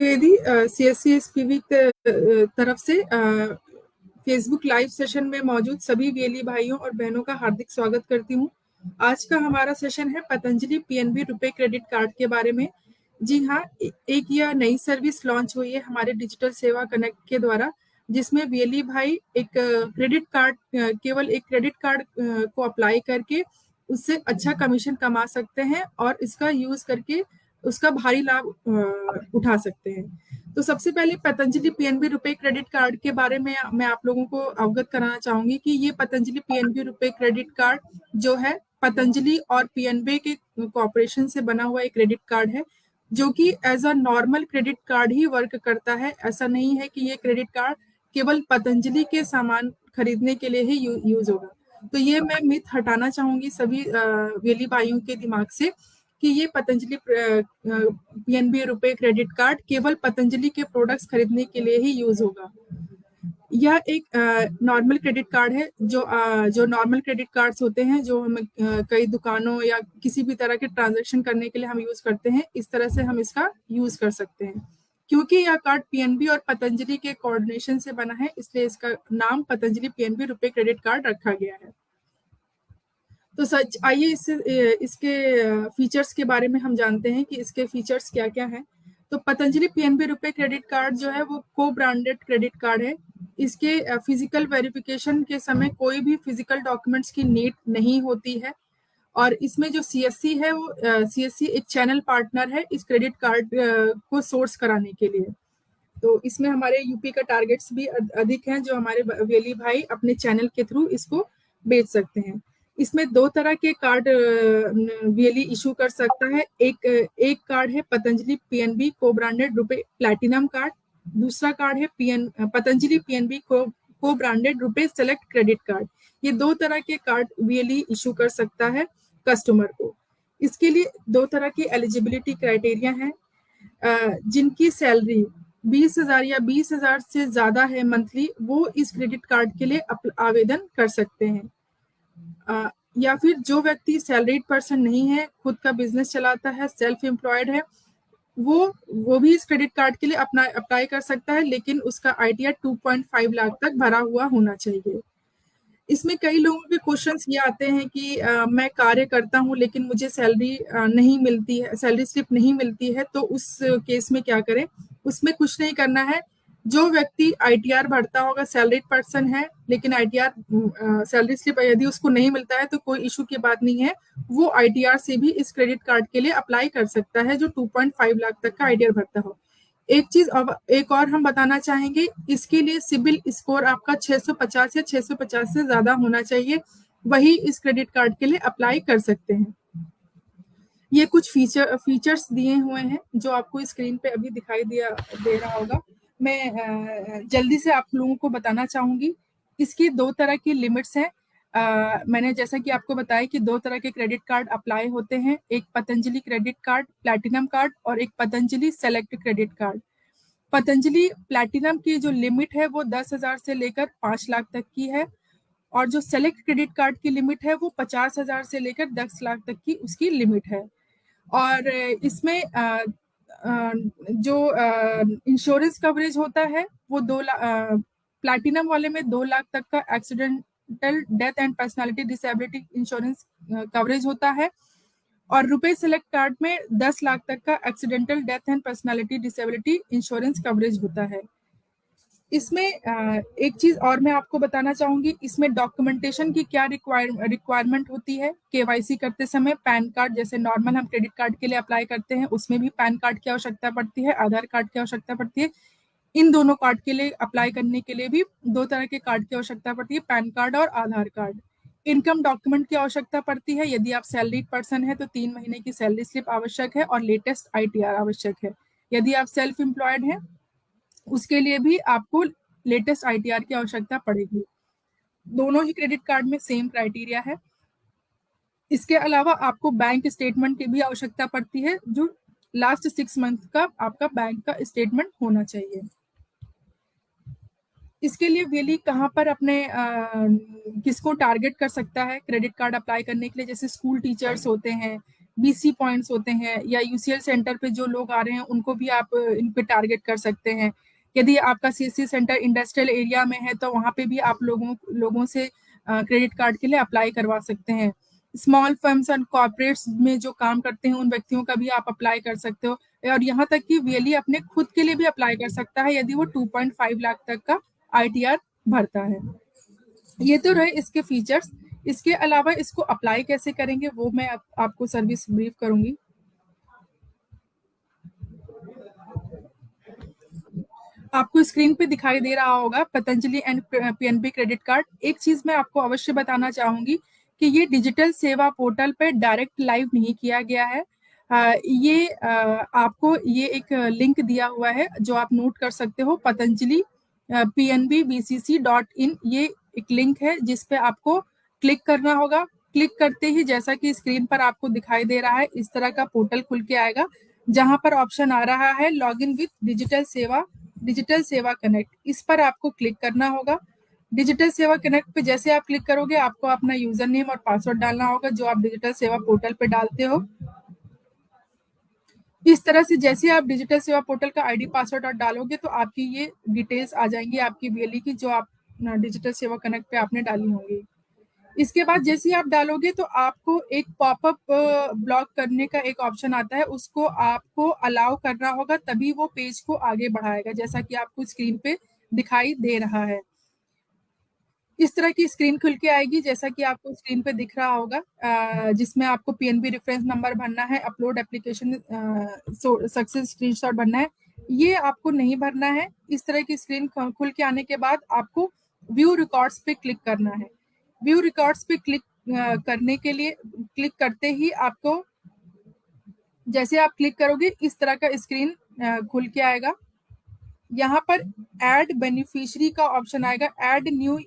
यदि CSCSPV तरफ से फेसबुक लाइव सेशन में मौजूद सभी वेली भाइयों और बहनों का हार्दिक स्वागत करती हूँ। आज का हमारा सेशन है पतंजलि पीएनबी रुपए क्रेडिट कार्ड के बारे में। जी हाँ, एक यह नई सर्विस लॉन्च हुई है हमारे डिजिटल सेवा कनेक्ट के द्वारा, जिसमें वेली भाई एक क्रेडिट कार्ड केवल एक क्रेडिट कार्ड को अप्लाई करके उससे अच्छा कमीशन कमा सकते हैं और इसका यूज करके उसका भारी लाभ उठा सकते हैं। तो सबसे पहले पतंजलि पीएनबी रुपए क्रेडिट कार्ड के बारे में मैं आप लोगों को अवगत कराना चाहूंगी कि ये पतंजलि पीएनबी रुपए क्रेडिट कार्ड जो है पतंजलि और पीएनबी के कॉर्पोरेशन से बना हुआ एक क्रेडिट कार्ड है, जो कि as a normal credit card ही वर्क करता है। ऐसा नहीं है कि ये क्रेडिट कार्ड केवल पतंजलि के सामान खरीदने के लिए ही यूज होगा। तो ये मैं मिथ हटाना चाहूंगी सभी वेली भाइयों के दिमाग से कि ये पतंजलि पीएनबी रुपए क्रेडिट कार्ड केवल पतंजलि के प्रोडक्ट्स खरीदने के लिए ही यूज होगा। यह एक नॉर्मल क्रेडिट कार्ड है, जो नॉर्मल क्रेडिट कार्ड्स होते हैं जो हम कई दुकानों या किसी भी तरह के ट्रांजैक्शन करने के लिए हम यूज करते हैं, इस तरह से हम इसका यूज कर सकते हैं। क्योंकि यह कार्ड पीएनबी और पतंजलि के कोऑर्डिनेशन से बना है, इसलिए इसका नाम पतंजलि पीएनबी रुपए क्रेडिट कार्ड रखा गया है। तो सच आइए इसके फीचर्स के बारे में हम जानते हैं कि इसके फीचर्स क्या क्या हैं। तो पतंजलि पीएनबी रुपए क्रेडिट कार्ड जो है वो को ब्रांडेड क्रेडिट कार्ड है। इसके फिजिकल वेरिफिकेशन के समय कोई भी फिजिकल डॉक्यूमेंट्स की नीड नहीं होती है। और इसमें जो सीएससी है वो सीएससी एक चैनल पार्टनर है इस क्रेडिट कार्ड को सोर्स कराने के लिए। तो इसमें हमारे यूपी का टारगेट्स भी अधिक हैं, जो हमारे वेली भाई अपने चैनल के थ्रू इसको बेच सकते हैं। इसमें दो तरह के कार्ड वेली इशू कर सकता है। एक कार्ड है पतंजलि पीएनबी को ब्रांडेड रुपए प्लैटिनम कार्ड। दूसरा कार्ड है पतंजलि पीएनबी को ब्रांडेड रुपए सेलेक्ट क्रेडिट कार्ड। ये दो तरह के कार्ड वेली इशू कर सकता है कस्टमर को। इसके लिए दो तरह की एलिजिबिलिटी क्राइटेरिया हैं। जिनकी सैलरी 20,000 या 20,000 से ज्यादा है मंथली, वो इस क्रेडिट कार्ड के लिए आवेदन कर सकते हैं। या फिर जो व्यक्ति सैलरीड पर्सन नहीं है, खुद का बिजनेस चलाता है, सेल्फ एम्प्लॉयड है, वो भी इस क्रेडिट कार्ड के लिए अपना अप्लाई कर सकता है, लेकिन उसका आईटीआर 2.5 लाख तक भरा हुआ होना चाहिए। इसमें कई लोगों के क्वेश्चंस ये आते हैं कि मैं कार्य करता हूं लेकिन मुझे सैलरी नहीं मिलती है, सैलरी स्लिप नहीं मिलती है, तो उस केस में क्या करें। उसमें कुछ नहीं करना है। जो व्यक्ति आईटीआर भरता होगा, सैलरीड पर्सन है लेकिन आईटीआर सैलरी स्लिप यदि उसको नहीं मिलता है तो कोई इशू की बात नहीं है। वो आईटीआर से भी इस क्रेडिट कार्ड के लिए अप्लाई कर सकता है, जो 2.5 लाख तक का आईटीआर भरता हो। एक और हम बताना चाहेंगे, इसके लिए सिबिल स्कोर आपका 650 या 650 से ज्यादा होना चाहिए, वही इस क्रेडिट कार्ड के लिए अप्लाई कर सकते हैं। ये कुछ फीचर्स दिए हुए हैं जो आपको स्क्रीन पे अभी दे रहा होगा। मैं जल्दी से आप लोगों को बताना चाहूंगी। इसकी दो तरह की लिमिट्स हैं। मैंने जैसा कि आपको बताया कि दो तरह के क्रेडिट कार्ड अप्लाई होते हैं, एक Patanjali credit card platinum card और एक Patanjali select credit card. Patanjali platinum की जो लिमिट है वो 10,000 से लेकर 5 लाख तक की है, और जो सेलेक्ट क्रेडिट कार्ड की लिमिट है वो 50,000 से लेकर 10 लाख तक की उसकी लिमिट है। और इसमें जो इंश्योरेंस कवरेज होता है वो प्लैटिनम वाले में 2 लाख तक का accidental death and personality disability insurance coverage होता है, और रुपए सेलेक्ट कार्ड में 10 लाख तक का accidental death and personality disability insurance coverage होता है। इसमें एक चीज और मैं आपको बताना चाहूंगी, इसमें डॉक्यूमेंटेशन की क्या रिक्वायरमेंट होती है। केवाईसी करते समय पैन कार्ड, जैसे नॉर्मल हम क्रेडिट कार्ड के लिए अप्लाई करते हैं उसमें भी पैन कार्ड की आवश्यकता पड़ती है, आधार कार्ड की आवश्यकता पड़ती है। इन दोनों कार्ड के लिए अप्लाई करने के लिए भी दो तरह के कार्ड की आवश्यकता पड़ती है, पैन कार्ड और आधार कार्ड। इनकम डॉक्यूमेंट की आवश्यकता पड़ती है। यदि आप सैलरीड पर्सन है तो 3 महीने की सैलरी स्लिप आवश्यक है और लेटेस्ट आईटीआर आवश्यक है। यदि आप सेल्फ एम्प्लॉयड है उसके लिए भी आपको लेटेस्ट आईटीआर की आवश्यकता पड़ेगी। दोनों ही क्रेडिट कार्ड में सेम क्राइटेरिया है। इसके अलावा आपको बैंक स्टेटमेंट की भी आवश्यकता पड़ती है, जो लास्ट 6 मंथ का आपका बैंक का स्टेटमेंट होना चाहिए। इसके लिए वेली कहाँ पर अपने किसको टारगेट कर सकता है क्रेडिट कार्ड अप्लाई करने के लिए, जैसे स्कूल टीचर्स होते हैं, बीसी पॉइंट्स होते हैं, या यूसीएल सेंटर पे जो लोग आ रहे हैं उनको भी आप इन पे टारगेट कर सकते हैं। यदि आपका सीएससी सेंटर इंडस्ट्रियल एरिया में है तो वहाँ पे भी आप लोगों से क्रेडिट कार्ड के लिए अप्लाई करवा सकते हैं। स्मॉल फर्म्स एंड कॉर्पोरेट्स में जो काम करते हैं उन व्यक्तियों का भी आप अप्लाई कर सकते हो, और यहाँ तक कि वीएलई अपने खुद के लिए भी अप्लाई कर सकता है यदि वो 2.5 लाख तक का आईटीआर भरता है। ये तो रहे इसके फीचर्स। इसके अलावा इसको अप्लाई कैसे करेंगे वो मैं आपको सर्विस ब्रीफ करूंगी। आपको स्क्रीन पे दिखाई दे रहा होगा Patanjali and PNB credit card. एक चीज मैं आपको अवश्य बताना चाहूंगी कि ये डिजिटल सेवा पोर्टल पे डायरेक्ट लाइव नहीं किया गया है। आपको ये एक लिंक दिया हुआ है जो आप नोट कर सकते हो, पतंजलि pnbbcc.in। ये एक लिंक है जिस पे आपको क्लिक करना होगा। क्लिक करते ही जैसा कि स्क्रीन पर आपको दिखाई दे रहा है इस तरह का पोर्टल खुल के आएगा, जहां पर ऑप्शन आ रहा है लॉग इन विथ डिजिटल सेवा कनेक्ट। इस पर आपको क्लिक करना होगा। डिजिटल सेवा कनेक्ट पे जैसे आप क्लिक करोगे आपको अपना यूजर नेम और पासवर्ड डालना होगा जो आप डिजिटल सेवा पोर्टल पे डालते हो। इस तरह से जैसे आप डिजिटल सेवा पोर्टल का आईडी पासवर्ड और डालोगे तो आपकी ये डिटेल्स आ जाएंगी आपकी वीएलई की, जो आप डिजिटल सेवा कनेक्ट पे आपने डाली होंगी। इसके बाद जैसे ही आप डालोगे तो आपको एक पॉपअप ब्लॉक करने का एक ऑप्शन आता है, उसको आपको अलाउ करना होगा, तभी वो पेज को आगे बढ़ाएगा, जैसा कि आपको स्क्रीन पे दिखाई दे रहा है। इस तरह की स्क्रीन खुल के आएगी जैसा कि आपको स्क्रीन पे दिख रहा होगा, जिसमें आपको पीएनबी रेफरेंस नंबर भरना है, अपलोड एप्लीकेशन सक्सेस स्क्रीनशॉट भरना है। ये आपको नहीं भरना है। इस तरह की स्क्रीन खुल के आने के बाद आपको व्यू रिकॉर्ड्स पे क्लिक करना है। व्यू रिकॉर्ड्स पे क्लिक करने के लिए क्लिक करते ही आपको, जैसे आप क्लिक करोगे इस तरह का स्क्रीन खुल के आएगा। यहाँ पर ऐड बेनिफिशियरी का ऑप्शन आएगा, ऐड न्यू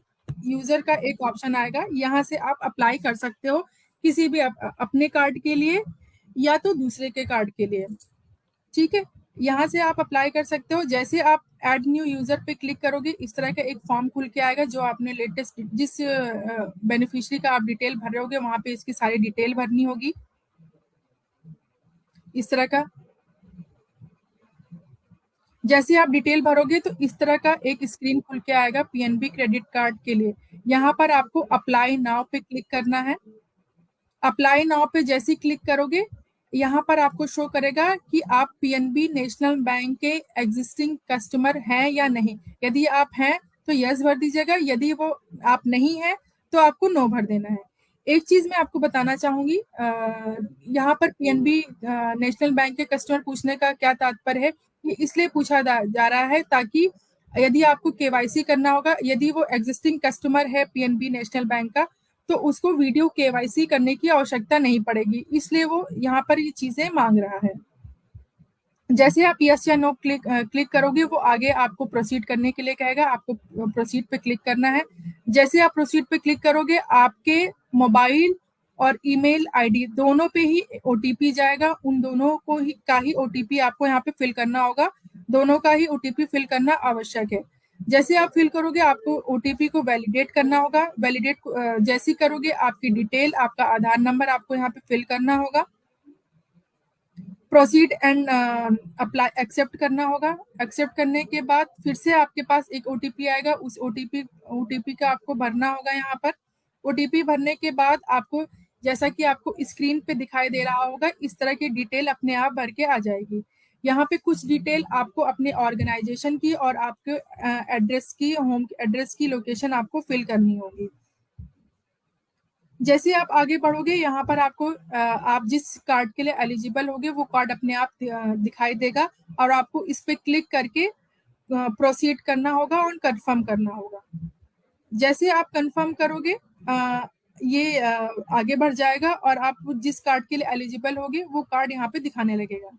यूजर का एक ऑप्शन आएगा। यहाँ से आप अप्लाई कर सकते हो किसी भी अपने कार्ड के लिए या तो दूसरे के कार्ड के लिए। ठीक है, यहाँ से आप अप्लाई कर सकते हो। जैसे आप ऐड न्यू यूजर पे क्लिक करोगे इस तरह का एक फॉर्म खुल के आएगा, जो आपने लेटेस्ट जिस बेनिफिशियरी का आप डिटेल भर रहे होगे वहां पे इसकी सारी डिटेल भरनी होगी इस तरह का। जैसे आप डिटेल भरोगे तो इस तरह का एक स्क्रीन खुल के आएगा पीएनबी क्रेडिट कार्ड के लिए। यहाँ पर आपको अप्लाई नाउ पे क्लिक करना है। अप्लाई नाउ पे जैसे ही क्लिक करोगे यहाँ पर आपको शो करेगा कि आप पीएनबी नेशनल बैंक के एग्जिस्टिंग कस्टमर हैं या नहीं। यदि आप हैं तो यस भर दीजिएगा, यदि वो आप नहीं है तो आपको नो भर देना है। एक चीज मैं आपको बताना चाहूंगी, यहाँ पर पीएनबी नेशनल बैंक के कस्टमर पूछने का क्या तात्पर्य है, ये इसलिए पूछा जा रहा है ताकि यदि आपको केवाईसी करना होगा, यदि वो एग्जिस्टिंग कस्टमर है पीएनबी नेशनल बैंक का, तो उसको वीडियो केवाईसी करने की आवश्यकता नहीं पड़ेगी, इसलिए वो यहाँ पर ये चीजें मांग रहा है। जैसे आप यस या नो क्लिक करोगे वो आगे आपको प्रोसीड करने के लिए कहेगा, आपको प्रोसीड पे क्लिक करना है। जैसे आप प्रोसीड पे क्लिक करोगे आपके मोबाइल और ईमेल आईडी दोनों पे ही ओटीपी जाएगा, उन दोनों को ही का ही ओटीपी आपको यहाँ पे फिल करना होगा। दोनों का ही ओटीपी फिल करना आवश्यक है। जैसे आप फिल करोगे आपको ओटीपी को वैलिडेट करना होगा। वैलिडेट जैसे करोगे आपकी डिटेल, आपका आधार नंबर आपको यहाँ पे फिल करना होगा। प्रोसीड एंड अप्लाई एक्सेप्ट करना होगा। एक्सेप्ट करने के बाद फिर से आपके पास एक ओटीपी आएगा, उस ओटीपी का आपको भरना होगा। यहाँ पर ओटीपी भरने के बाद आपको, जैसा कि आपको स्क्रीन पे दिखाई दे रहा होगा, इस तरह की डिटेल अपने आप भर के आ जाएगी। यहाँ पे कुछ डिटेल आपको अपने ऑर्गेनाइजेशन की और आपके एड्रेस की, होम एड्रेस की लोकेशन आपको फिल करनी होगी। जैसे आप आगे बढ़ोगे यहाँ पर आपको आप जिस कार्ड के लिए एलिजिबल होगे वो कार्ड अपने आप दिखाई देगा, और आपको इस पे क्लिक करके प्रोसीड करना होगा और कंफर्म करना होगा। जैसे आप कंफर्म करोगे ये आगे बढ़ जाएगा और आप जिस कार्ड के लिए एलिजिबल होगे वो कार्ड यहाँ पे दिखाने लगेगा।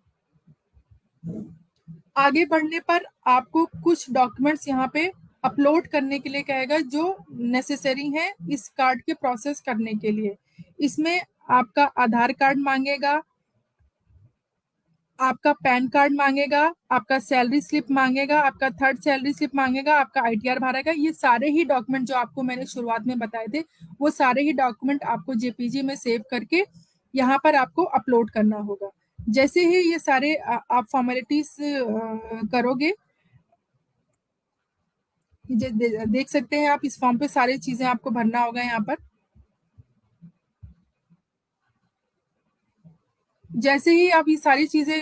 आगे बढ़ने पर आपको कुछ डॉक्यूमेंट्स यहाँ पे अपलोड करने के लिए कहेगा जो नेसेसरी हैं इस कार्ड के प्रोसेस करने के लिए। इसमें आपका आधार कार्ड मांगेगा, आपका पैन कार्ड मांगेगा, आपका सैलरी स्लिप मांगेगा, आपका थर्ड सैलरी स्लिप मांगेगा, आपका आईटीआर भरेगा। ये सारे ही डॉक्यूमेंट जो आपको मैंने शुरुआत में बताए थे वो सारे ही डॉक्यूमेंट आपको जेपीजी में सेव करके यहाँ पर आपको अपलोड करना होगा। जैसे ही ये सारे आप फॉर्मेलिटीज करोगे, देख सकते हैं आप इस फॉर्म पे सारी चीजें आपको भरना होगा यहाँ पर। जैसे ही आप ये सारी चीजें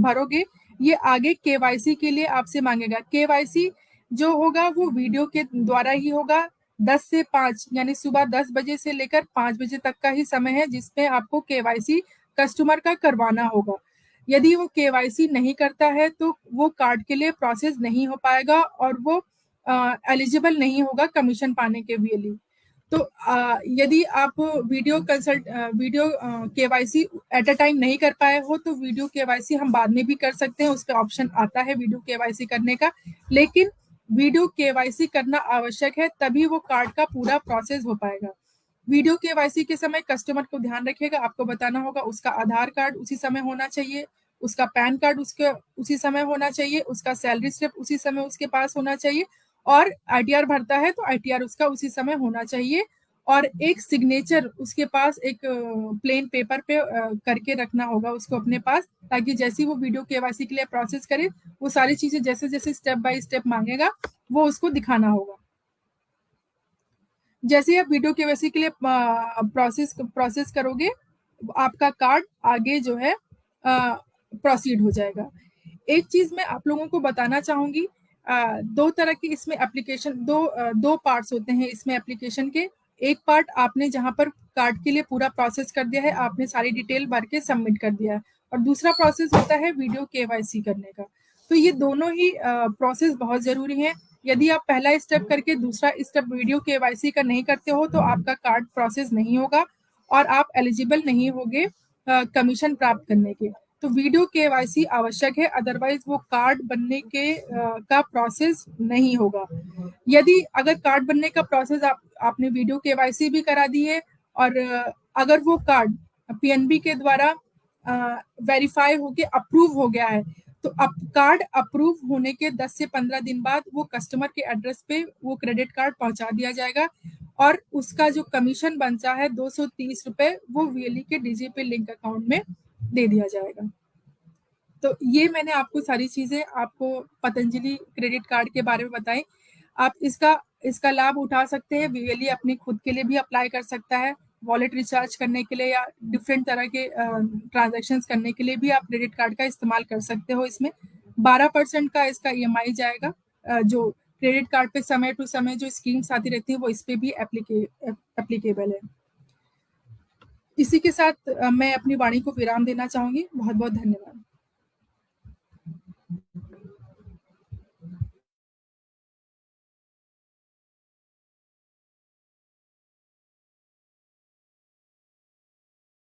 भरोगे, ये आगे केवाईसी के लिए आपसे मांगेगा। केवाईसी जो होगा वो वीडियो के द्वारा ही होगा। 10 से 5 यानी सुबह 10 बजे से लेकर 5 बजे तक का ही समय है जिसमें आपको केवाईसी कस्टमर का करवाना होगा। यदि वो केवाईसी नहीं करता है तो वो कार्ड के लिए प्रोसेस नहीं हो पाएगा और वो एलिजिबल नहीं होगा कमीशन पाने के लिए। तो यदि आप video KYC at a time नहीं कर पाए हो तो वीडियो केवाईसी हम बाद में भी कर सकते हैं। उस पर ऑप्शन आता है वीडियो केवाईसी करने का, लेकिन वीडियो केवाईसी करना आवश्यक है, तभी वो कार्ड का पूरा प्रोसेस हो पाएगा। वीडियो केवाईसी के समय कस्टमर को ध्यान रखिएगा, आपको बताना होगा उसका आधार कार्ड उसी समय होना चाहिए, उसका पैन कार्ड उसके उसी समय होना चाहिए, उसका सैलरी स्लिप उसी समय उसके पास होना चाहिए, और आईटीआर भरता है तो आईटीआर उसका उसी समय होना चाहिए, और एक सिग्नेचर उसके पास एक प्लेन पेपर पे करके रखना होगा उसको अपने पास, ताकि जैसे ही वो वीडियो केवाईसी के लिए प्रोसेस करे, वो सारी चीजें जैसे जैसे स्टेप बाय स्टेप मांगेगा वो उसको दिखाना होगा। जैसे ही आप वीडियो केवाईसी के लिए प्रोसेस करोगे, आपका कार्ड आगे जो है प्रोसीड हो जाएगा। एक चीज मैं आप लोगों को बताना चाहूंगी, दो तरह की इसमें एप्लीकेशन, दो पार्ट्स होते हैं इसमें एप्लीकेशन के। एक पार्ट आपने जहां पर कार्ड के लिए पूरा प्रोसेस कर दिया है, आपने सारी डिटेल भर के सबमिट कर दिया है, और दूसरा प्रोसेस होता है वीडियो केवाईसी करने का। तो ये दोनों ही प्रोसेस बहुत जरूरी है। यदि आप पहला स्टेप करके दूसरा स्टेप वीडियो केवाईसी का नहीं करते हो तो आपका कार्ड प्रोसेस नहीं होगा और आप एलिजिबल नहीं होगे कमीशन प्राप्त करने के। तो वीडियो केवाईसी आवश्यक है, अदरवाइज वो कार्ड बनने के का प्रोसेस नहीं होगा। यदि अगर कार्ड बनने का प्रोसेस आपने वीडियो केवाईसी भी करा दी है, और अगर वो कार्ड पीएनबी के द्वारा वेरीफाई होके अप्रूव हो गया है, तो अब कार्ड अप्रूव होने के 10 से 15 दिन बाद वो कस्टमर के एड्रेस पे वो क्रेडिट कार्ड पहुंचा दिया जाएगा, और उसका जो कमीशन बनता है 230 रुपए, वो वीएलई के डीजीपी लिंक अकाउंट में दे दिया जाएगा। तो ये मैंने आपको सारी चीजें आपको पतंजलि क्रेडिट कार्ड के बारे में बताई। आप इसका लाभ उठा सकते हैं। वीएलई अपनी खुद के लिए भी अप्लाई कर सकता है, वॉलेट रिचार्ज करने के लिए या डिफरेंट तरह के ट्रांजेक्शन करने के लिए भी आप क्रेडिट कार्ड का इस्तेमाल कर सकते हो। इसमें 12% का इसका ईएमआई जाएगा। जो क्रेडिट कार्ड पे समय टू समय जो स्कीम्स आती रहती है वो इस पे भी एप्लीकेबल है। इसी के साथ मैं अपनी वाणी को विराम देना चाहूंगी। बहुत बहुत धन्यवाद।